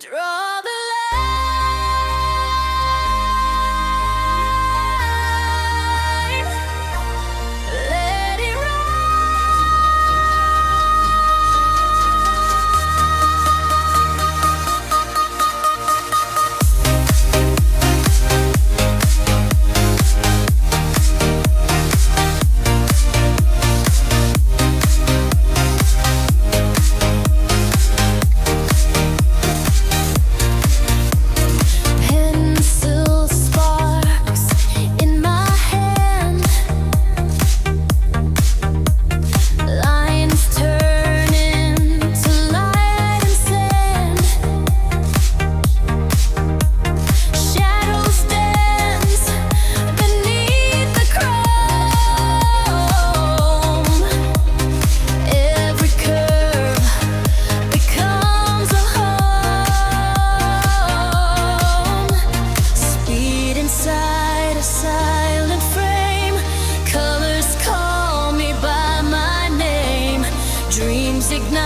Draw the line, let it pencil sparks in my hand, lines turn into light and sand, shadows dance beneath the chrome. Every curve becomes a home. Speed inside a silent frame. Colors call me by my name. Dreams ignite.